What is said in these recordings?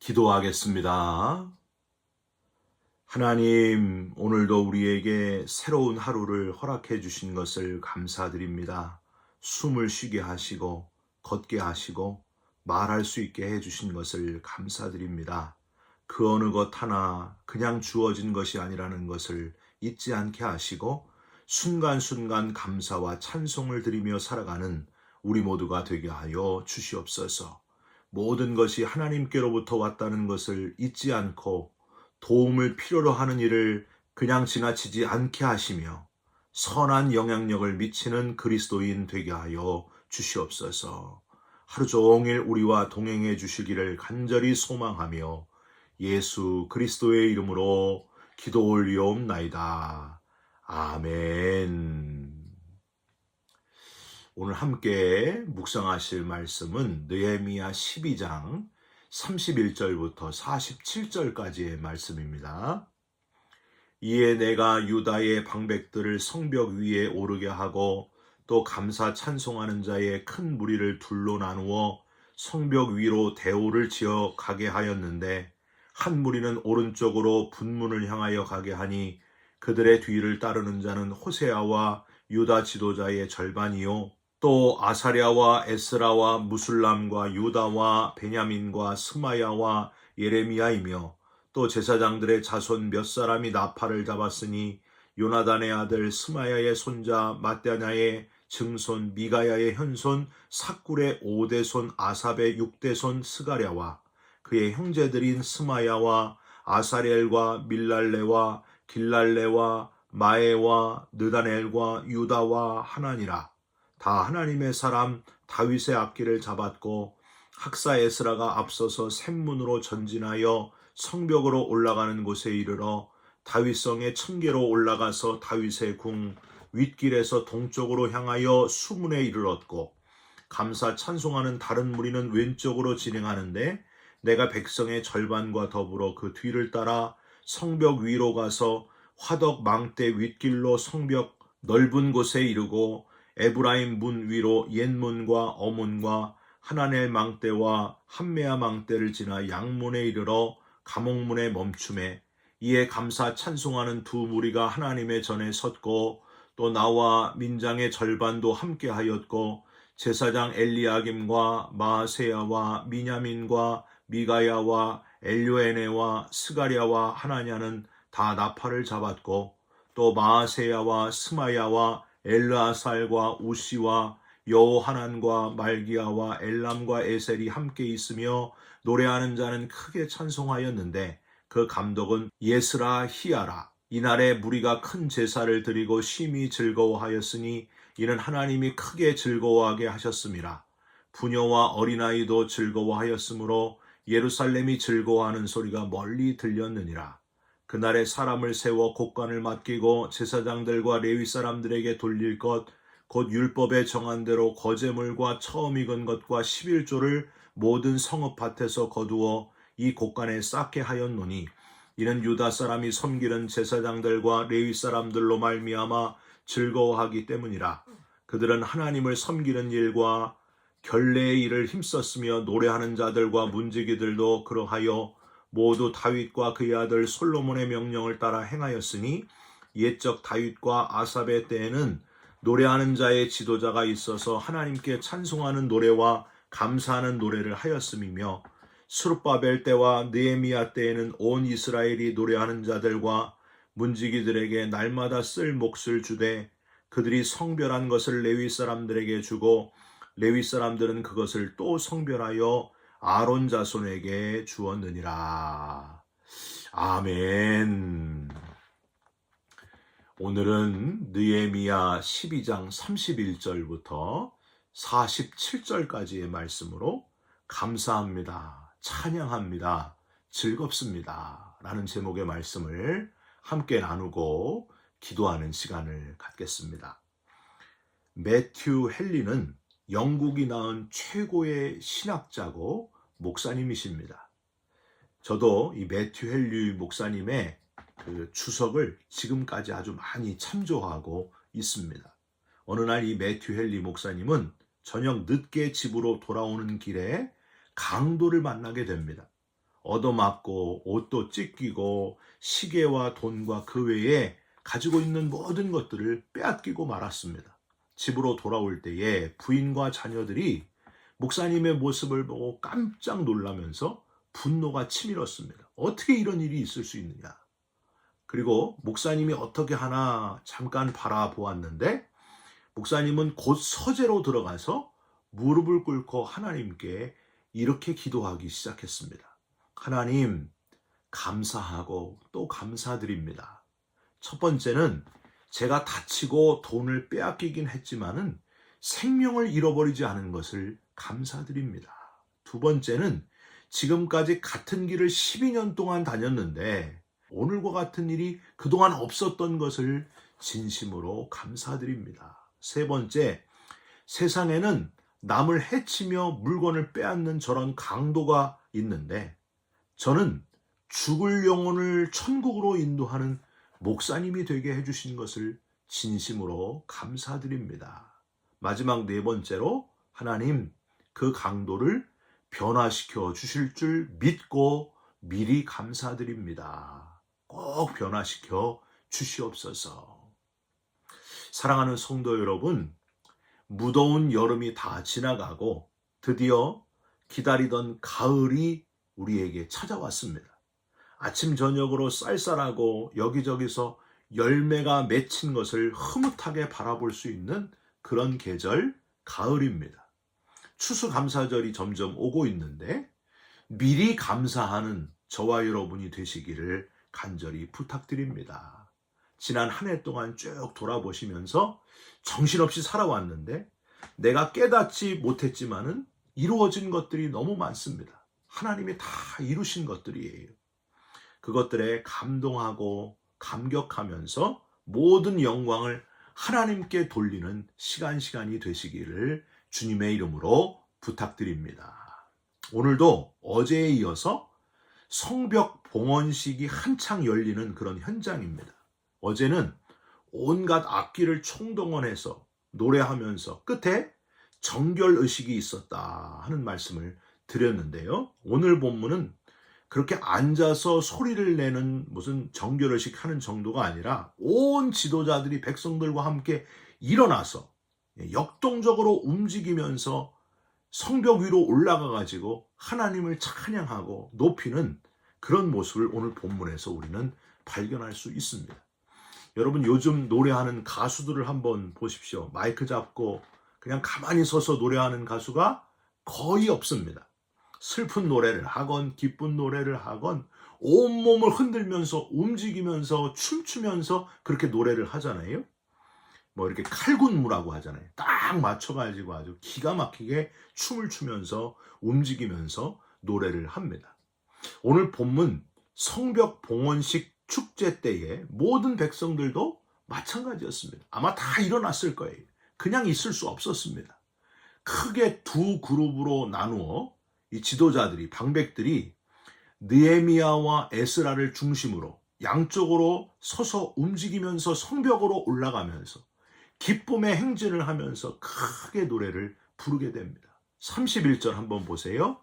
기도하겠습니다. 하나님, 오늘도 우리에게 새로운 하루를 허락해 주신 것을 감사드립니다. 숨을 쉬게 하시고, 걷게 하시고, 말할 수 있게 해 주신 것을 감사드립니다. 그 어느 것 하나 그냥 주어진 것이 아니라는 것을 잊지 않게 하시고, 순간순간 감사와 찬송을 드리며 살아가는 우리 모두가 되게 하여 주시옵소서. 모든 것이 하나님께로부터 왔다는 것을 잊지 않고 도움을 필요로 하는 일을 그냥 지나치지 않게 하시며 선한 영향력을 미치는 그리스도인 되게 하여 주시옵소서. 하루 종일 우리와 동행해 주시기를 간절히 소망하며 예수 그리스도의 이름으로 기도 올리옵나이다. 아멘. 오늘 함께 묵상하실 말씀은 느헤미야 12장 31절부터 47절까지의 말씀입니다. 이에 내가 유다의 방백들을 성벽 위에 오르게 하고 또 감사 찬송하는 자의 큰 무리를 둘로 나누어 성벽 위로 대오를 지어 가게 하였는데 한 무리는 오른쪽으로 분문을 향하여 가게 하니 그들의 뒤를 따르는 자는 호세아와 유다 지도자의 절반이요 또 아사랴와 에스라와 무술람과 유다와 베냐민과 스마야와 예레미야이며 또 제사장들의 자손 몇 사람이 나팔을 잡았으니 요나단의 아들 스마야의 손자 마떼냐의 증손 미가야의 현손 삭굴의 5대손 아삽의 6대손 스가랴와 그의 형제들인 스마야와 아사렐과 밀랄레와 길랄레와 마에와 느다넬과 유다와 하나니라. 다 하나님의 사람 다윗의 앞길을 잡았고 학사 에스라가 앞서서 샘문으로 전진하여 성벽으로 올라가는 곳에 이르러 다윗성의 층계로 올라가서 다윗의 궁 윗길에서 동쪽으로 향하여 수문에 이르렀고 감사 찬송하는 다른 무리는 왼쪽으로 진행하는데 내가 백성의 절반과 더불어 그 뒤를 따라 성벽 위로 가서 화덕 망대 윗길로 성벽 넓은 곳에 이르고 에브라임 문 위로 옛문과 어문과 하나넬 망대와 함메아 망대를 지나 양문에 이르러 감옥문에 멈춤에 이에 감사 찬송하는 두 무리가 하나님의 전에 섰고 또 나와 민장의 절반도 함께 하였고 제사장 엘리야김과 마아세야와 미냐민과 미가야와 엘요에네와 스가랴와 하나냐는 다 나팔을 잡았고 또 마아세야와 스마야와 엘르아살과 우시와 여호하난과 말기야와 엘람과 에셀이 함께 있으며 노래하는 자는 크게 찬송하였는데 그 감독은 예스라 히야라. 이날에 무리가 큰 제사를 드리고 심히 즐거워하였으니 이는 하나님이 크게 즐거워하게 하셨음이라. 부녀와 어린아이도 즐거워하였으므로 예루살렘이 즐거워하는 소리가 멀리 들렸느니라. 그날에 사람을 세워 곡간을 맡기고 제사장들과 레위 사람들에게 돌릴 것 곧 율법에 정한 대로 거제물과 처음 익은 것과 11조를 모든 성읍밭에서 거두어 이 곡간에 쌓게 하였노니 이는 유다 사람이 섬기는 제사장들과 레위 사람들로 말미암아 즐거워하기 때문이라. 그들은 하나님을 섬기는 일과 결례의 일을 힘썼으며 노래하는 자들과 문지기들도 그러하여 모두 다윗과 그의 아들 솔로몬의 명령을 따라 행하였으니 옛적 다윗과 아삽의 때에는 노래하는 자의 지도자가 있어서 하나님께 찬송하는 노래와 감사하는 노래를 하였음이며 스룹바벨 때와 느헤미야 때에는 온 이스라엘이 노래하는 자들과 문지기들에게 날마다 쓸 몫을 주되 그들이 성별한 것을 레위 사람들에게 주고 레위 사람들은 그것을 또 성별하여 아론 자손에게 주었느니라. 아멘. 오늘은 느헤미야 12장 31절부터 47절까지의 말씀으로 감사합니다, 찬양합니다, 즐겁습니다 라는 제목의 말씀을 함께 나누고 기도하는 시간을 갖겠습니다. 매튜 헨리는 영국이 낳은 최고의 신학자고 목사님이십니다. 저도 이 매튜 헨리 목사님의 그 주석을 지금까지 아주 많이 참조하고 있습니다. 어느 날 이 매튜 헨리 목사님은 저녁 늦게 집으로 돌아오는 길에 강도를 만나게 됩니다. 얻어맞고 옷도 찢기고 시계와 돈과 그 외에 가지고 있는 모든 것들을 빼앗기고 말았습니다. 집으로 돌아올 때에 부인과 자녀들이 목사님의 모습을 보고 깜짝 놀라면서 분노가 치밀었습니다. 어떻게 이런 일이 있을 수 있느냐. 그리고 목사님이 어떻게 하나 잠깐 바라보았는데 목사님은 곧 서재로 들어가서 무릎을 꿇고 하나님께 이렇게 기도하기 시작했습니다. 하나님, 감사하고 또 감사드립니다. 첫 번째는 제가 다치고 돈을 빼앗기긴 했지만은 생명을 잃어버리지 않은 것을 감사드립니다. 두 번째는 지금까지 같은 길을 12년 동안 다녔는데 오늘과 같은 일이 그동안 없었던 것을 진심으로 감사드립니다. 세 번째, 세상에는 남을 해치며 물건을 빼앗는 저런 강도가 있는데 저는 죽을 영혼을 천국으로 인도하는 목사님이 되게 해주신 것을 진심으로 감사드립니다. 마지막 네 번째로 하나님, 그 강도를 변화시켜 주실 줄 믿고 미리 감사드립니다. 꼭 변화시켜 주시옵소서. 사랑하는 성도 여러분, 무더운 여름이 다 지나가고 드디어 기다리던 가을이 우리에게 찾아왔습니다. 아침 저녁으로 쌀쌀하고 여기저기서 열매가 맺힌 것을 흐뭇하게 바라볼 수 있는 그런 계절, 가을입니다. 추수감사절이 점점 오고 있는데 미리 감사하는 저와 여러분이 되시기를 간절히 부탁드립니다. 지난 한 해 동안 쭉 돌아보시면서 정신없이 살아왔는데 내가 깨닫지 못했지만은 이루어진 것들이 너무 많습니다. 하나님이 다 이루신 것들이에요. 그것들에 감동하고 감격하면서 모든 영광을 하나님께 돌리는 시간이 되시기를 주님의 이름으로 부탁드립니다. 오늘도 어제에 이어서 성벽 봉헌식이 한창 열리는 그런 현장입니다. 어제는 온갖 악기를 총동원해서 노래하면서 끝에 정결의식이 있었다 하는 말씀을 드렸는데요. 오늘 본문은 그렇게 앉아서 소리를 내는 무슨 정결의식 하는 정도가 아니라 온 지도자들이 백성들과 함께 일어나서 역동적으로 움직이면서 성벽 위로 올라가 가지고 하나님을 찬양하고 높이는 그런 모습을 오늘 본문에서 우리는 발견할 수 있습니다. 여러분, 요즘 노래하는 가수들을 한번 보십시오. 마이크 잡고 그냥 가만히 서서 노래하는 가수가 거의 없습니다. 슬픈 노래를 하건 기쁜 노래를 하건 온몸을 흔들면서 움직이면서 춤추면서 그렇게 노래를 하잖아요. 뭐 이렇게 칼군무라고 하잖아요. 딱 맞춰가지고 아주 기가 막히게 춤을 추면서 움직이면서 노래를 합니다. 오늘 본문 성벽 봉헌식 축제 때에 모든 백성들도 마찬가지였습니다. 아마 다 일어났을 거예요. 그냥 있을 수 없었습니다. 크게 두 그룹으로 나누어 이 지도자들이, 방백들이 느헤미야와 에스라를 중심으로 양쪽으로 서서 움직이면서 성벽으로 올라가면서 기쁨의 행진을 하면서 크게 노래를 부르게 됩니다. 31절 한번 보세요.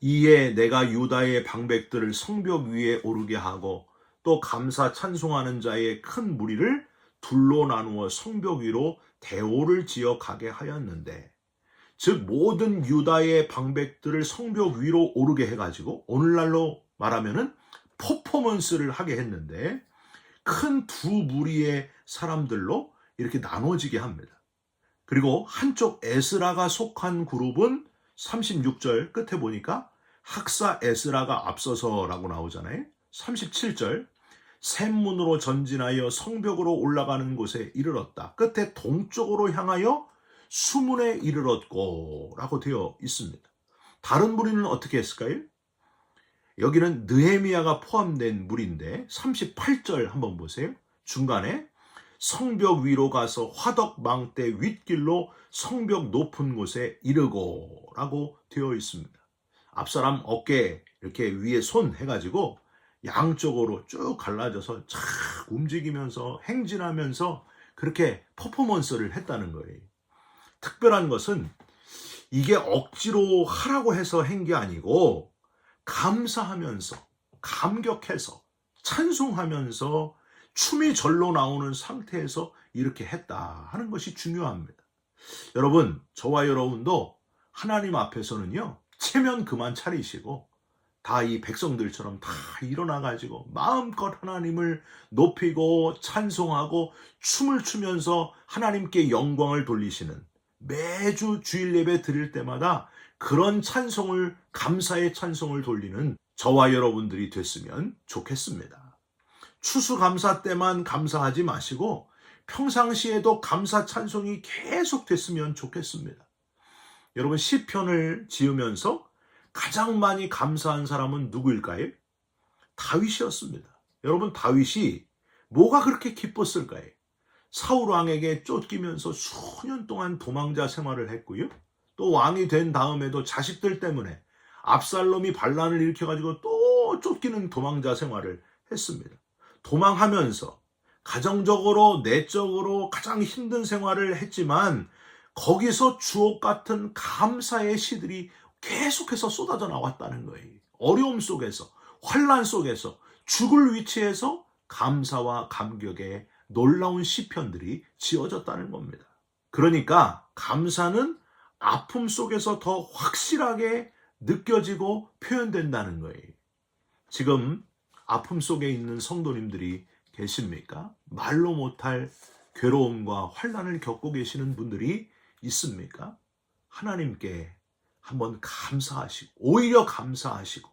이에 내가 유다의 방백들을 성벽 위에 오르게 하고 또 감사 찬송하는 자의 큰 무리를 둘로 나누어 성벽 위로 대오를 지어 가게 하였는데, 즉 모든 유다의 방백들을 성벽 위로 오르게 해가지고 오늘날로 말하면은 퍼포먼스를 하게 했는데 큰 두 무리의 사람들로 이렇게 나눠지게 합니다. 그리고 한쪽 에스라가 속한 그룹은 36절 끝에 보니까 학사 에스라가 앞서서라고 나오잖아요. 37절 샘문으로 전진하여 성벽으로 올라가는 곳에 이르렀다. 끝에 동쪽으로 향하여 수문에 이르렀고 라고 되어 있습니다. 다른 무리는 어떻게 했을까요? 여기는 느헤미야가 포함된 무리인데 38절 한번 보세요. 중간에 성벽 위로 가서 화덕망대 윗길로 성벽 높은 곳에 이르고 라고 되어 있습니다. 앞사람 어깨 이렇게 위에 손 해가지고 양쪽으로 쭉 갈라져서 착 움직이면서 행진하면서 그렇게 퍼포먼스를 했다는 거예요. 특별한 것은 이게 억지로 하라고 해서 한 게 아니고 감사하면서, 감격해서, 찬송하면서 춤이 절로 나오는 상태에서 이렇게 했다 하는 것이 중요합니다. 여러분, 저와 여러분도 하나님 앞에서는요, 체면 그만 차리시고 다 이 백성들처럼 다 일어나가지고 마음껏 하나님을 높이고 찬송하고 춤을 추면서 하나님께 영광을 돌리시는, 매주 주일 예배 드릴 때마다 그런 찬송을, 감사의 찬송을 돌리는 저와 여러분들이 됐으면 좋겠습니다. 추수감사 때만 감사하지 마시고 평상시에도 감사 찬송이 계속 됐으면 좋겠습니다. 여러분, 시편을 지으면서 가장 많이 감사한 사람은 누구일까요? 다윗이었습니다. 여러분, 다윗이 뭐가 그렇게 기뻤을까요? 사울 왕에게 쫓기면서 수년 동안 도망자 생활을 했고요. 또 왕이 된 다음에도 자식들 때문에 압살롬이 반란을 일으켜가지고 또 쫓기는 도망자 생활을 했습니다. 도망하면서 가정적으로, 내적으로 가장 힘든 생활을 했지만 거기서 주옥 같은 감사의 시들이 계속해서 쏟아져 나왔다는 거예요. 어려움 속에서, 환난 속에서, 죽을 위치에서 감사와 감격의 놀라운 시편들이 지어졌다는 겁니다. 그러니까 감사는 아픔 속에서 더 확실하게 느껴지고 표현된다는 거예요. 지금 아픔 속에 있는 성도님들이 계십니까? 말로 못할 괴로움과 환난을 겪고 계시는 분들이 있습니까? 하나님께 한번 감사하시고, 오히려 감사하시고,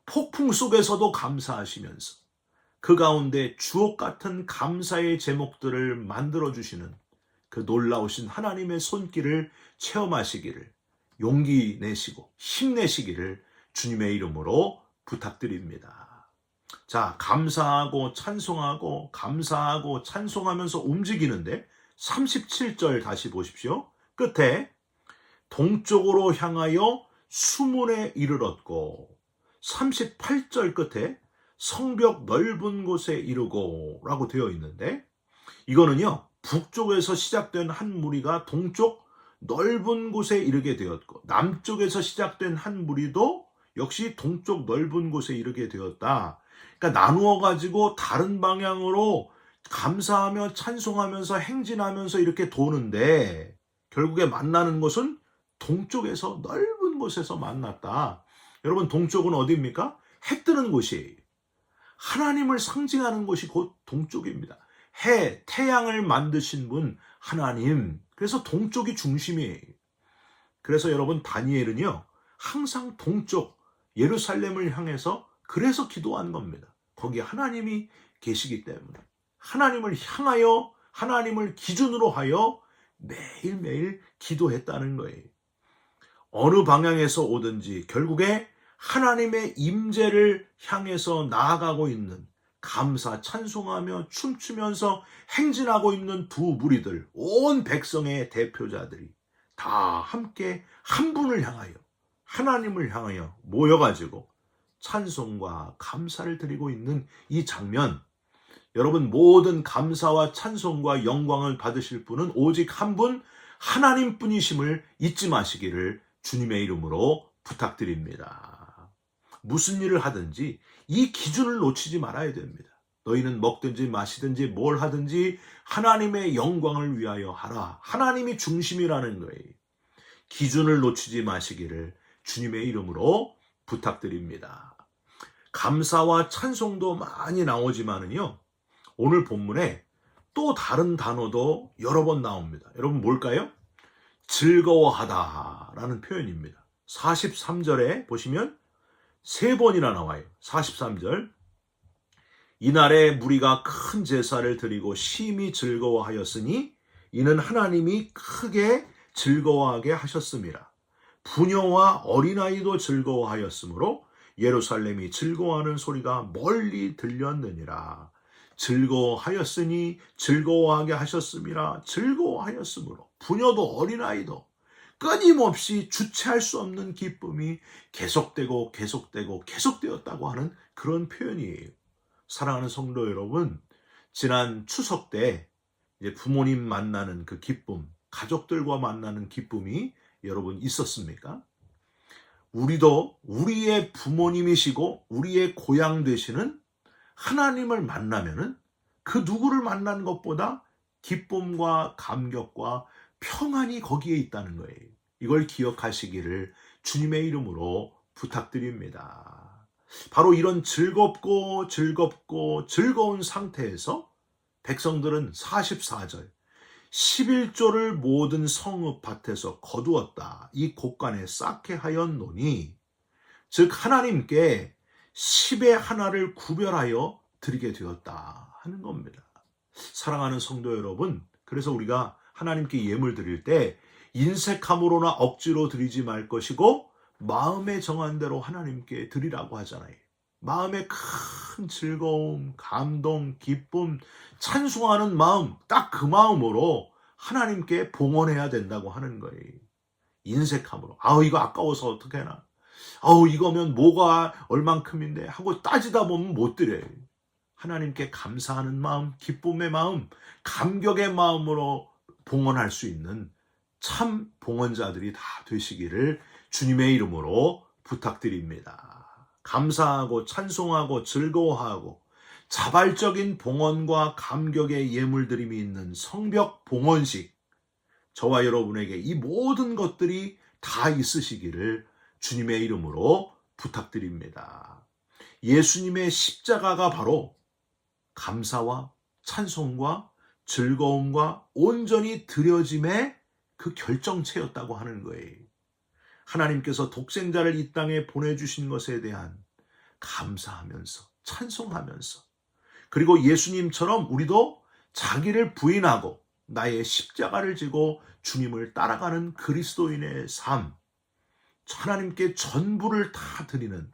폭풍 속에서도 감사하시면서 그 가운데 주옥 같은 감사의 제목들을 만들어주시는 그 놀라우신 하나님의 손길을 체험하시기를, 용기 내시고 힘내시기를 주님의 이름으로 부탁드립니다. 자, 감사하고 찬송하고 감사하고 찬송하면서 움직이는데 37절 다시 보십시오. 끝에 동쪽으로 향하여 수문에 이르렀고, 38절 끝에 성벽 넓은 곳에 이르고 라고 되어 있는데, 이거는요, 북쪽에서 시작된 한 무리가 동쪽 넓은 곳에 이르게 되었고, 남쪽에서 시작된 한 무리도 역시 동쪽 넓은 곳에 이르게 되었다. 그러니까 나누어 가지고 다른 방향으로 감사하며 찬송하면서 행진하면서 이렇게 도는데, 결국에 만나는 곳은 동쪽에서 넓은 곳에서 만났다. 여러분, 동쪽은 어디입니까? 해 뜨는 곳이에요. 하나님을 상징하는 곳이 곧 동쪽입니다. 해, 태양을 만드신 분 하나님. 그래서 동쪽이 중심이에요. 그래서 여러분, 다니엘은요, 항상 동쪽 예루살렘을 향해서 그래서 기도한 겁니다. 거기 하나님이 계시기 때문에. 하나님을 향하여, 하나님을 기준으로 하여 매일매일 기도했다는 거예요. 어느 방향에서 오든지 결국에 하나님의 임재를 향해서 나아가고 있는, 감사 찬송하며 춤추면서 행진하고 있는 두 무리들, 온 백성의 대표자들이 다 함께 한 분을 향하여, 하나님을 향하여 모여가지고 찬송과 감사를 드리고 있는 이 장면, 여러분, 모든 감사와 찬송과 영광을 받으실 분은 오직 한 분, 하나님뿐이심을 잊지 마시기를 주님의 이름으로 부탁드립니다. 무슨 일을 하든지 이 기준을 놓치지 말아야 됩니다. 너희는 먹든지 마시든지 뭘 하든지 하나님의 영광을 위하여 하라. 하나님이 중심이라는 거예요. 기준을 놓치지 마시기를 주님의 이름으로 부탁드립니다. 감사와 찬송도 많이 나오지만은요, 오늘 본문에 또 다른 단어도 여러 번 나옵니다. 여러분, 뭘까요? 즐거워하다라는 표현입니다. 43절에 보시면 3번이나 나와요. 43절. 이날에 무리가 큰 제사를 드리고 심히 즐거워하였으니 이는 하나님이 크게 즐거워하게 하셨음이라. 부녀와 어린아이도 즐거워하였으므로 예루살렘이 즐거워하는 소리가 멀리 들렸느니라. 즐거워하였으니 즐거워하게 하셨음이라. 즐거워하였으므로 부녀도 어린아이도 끊임없이 주체할 수 없는 기쁨이 계속되고 계속되고 계속되었다고 하는 그런 표현이에요. 사랑하는 성도 여러분, 지난 추석 때 이제 부모님 만나는 그 기쁨, 가족들과 만나는 기쁨이 여러분 있었습니까? 우리도 우리의 부모님이시고 우리의 고향 되시는 하나님을 만나면은 그 누구를 만난 것보다 기쁨과 감격과 평안이 거기에 있다는 거예요. 이걸 기억하시기를 주님의 이름으로 부탁드립니다. 바로 이런 즐겁고 즐거운 상태에서 백성들은 44절 11조를 모든 성읍밭에서 거두었다. 이 곳간에 쌓게 하였노니 즉 하나님께 10의 하나를 구별하여 드리게 되었다 하는 겁니다. 사랑하는 성도 여러분, 그래서 우리가 하나님께 예물 드릴 때 인색함으로나 억지로 드리지 말 것이고 마음에 정한 대로 하나님께 드리라고 하잖아요. 마음에 큰 즐거움, 감동, 기쁨, 찬송하는 마음, 딱 그 마음으로 하나님께 봉헌해야 된다고 하는 거예요. 인색함으로. 이거 아까워서 어떻게 하나. 이거면 뭐가 얼만큼인데 하고 따지다 보면 못 드려요. 하나님께 감사하는 마음, 기쁨의 마음, 감격의 마음으로 봉헌할 수 있는 참 봉헌자들이 다 되시기를 주님의 이름으로 부탁드립니다. 감사하고 찬송하고 즐거워하고 자발적인 봉헌과 감격의 예물드림이 있는 성벽 봉헌식, 저와 여러분에게 이 모든 것들이 다 있으시기를 주님의 이름으로 부탁드립니다. 예수님의 십자가가 바로 감사와 찬송과 즐거움과 온전히 드려짐의 그 결정체였다고 하는 거예요. 하나님께서 독생자를 이 땅에 보내주신 것에 대한 감사하면서 찬송하면서, 그리고 예수님처럼 우리도 자기를 부인하고 나의 십자가를 지고 주님을 따라가는 그리스도인의 삶, 하나님께 전부를 다 드리는,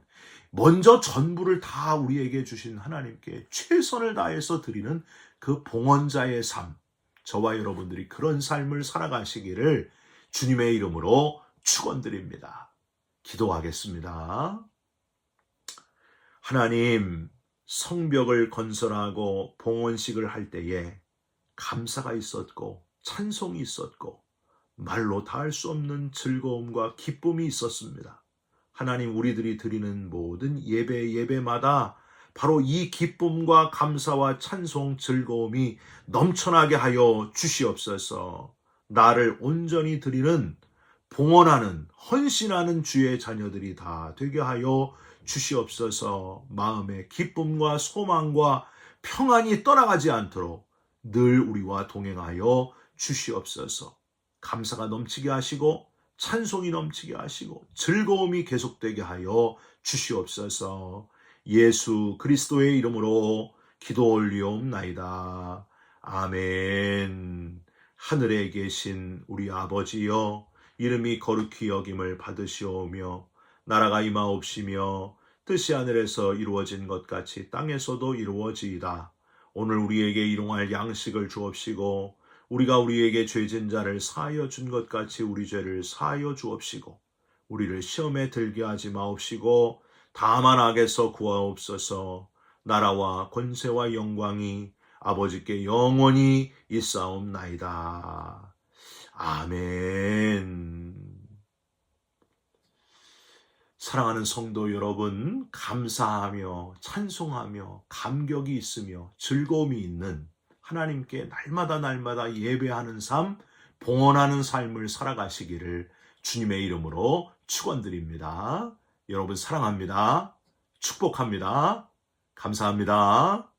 먼저 전부를 다 우리에게 주신 하나님께 최선을 다해서 드리는 그 봉헌자의 삶, 저와 여러분들이 그런 삶을 살아가시기를 주님의 이름으로 축원드립니다. 기도하겠습니다. 하나님, 성벽을 건설하고 봉헌식을 할 때에 감사가 있었고 찬송이 있었고 말로 다 할 수 없는 즐거움과 기쁨이 있었습니다. 하나님, 우리들이 드리는 모든 예배마다 바로 이 기쁨과 감사와 찬송, 즐거움이 넘쳐나게 하여 주시옵소서. 나를 온전히 드리는, 봉헌하는, 헌신하는 주의 자녀들이 다 되게 하여 주시옵소서. 마음의 기쁨과 소망과 평안이 떠나가지 않도록 늘 우리와 동행하여 주시옵소서. 감사가 넘치게 하시고 찬송이 넘치게 하시고 즐거움이 계속되게 하여 주시옵소서. 예수 그리스도의 이름으로 기도 올리옵나이다. 아멘. 하늘에 계신 우리 아버지여, 이름이 거룩히 여김을 받으시오며 나라가 임하옵시며 뜻이 하늘에서 이루어진 것 같이 땅에서도 이루어지이다. 오늘 우리에게 일용할 양식을 주옵시고 우리가 우리에게 죄진 자를 사하여 준 것 같이 우리 죄를 사하여 주옵시고 우리를 시험에 들게 하지 마옵시고 다만 악에서 구하옵소서. 나라와 권세와 영광이 아버지께 영원히 있사옵나이다. 아멘. 사랑하는 성도 여러분, 감사하며 찬송하며 감격이 있으며 즐거움이 있는 하나님께 날마다 예배하는 삶, 봉헌하는 삶을 살아가시기를 주님의 이름으로 축원드립니다. 여러분 사랑합니다. 축복합니다. 감사합니다.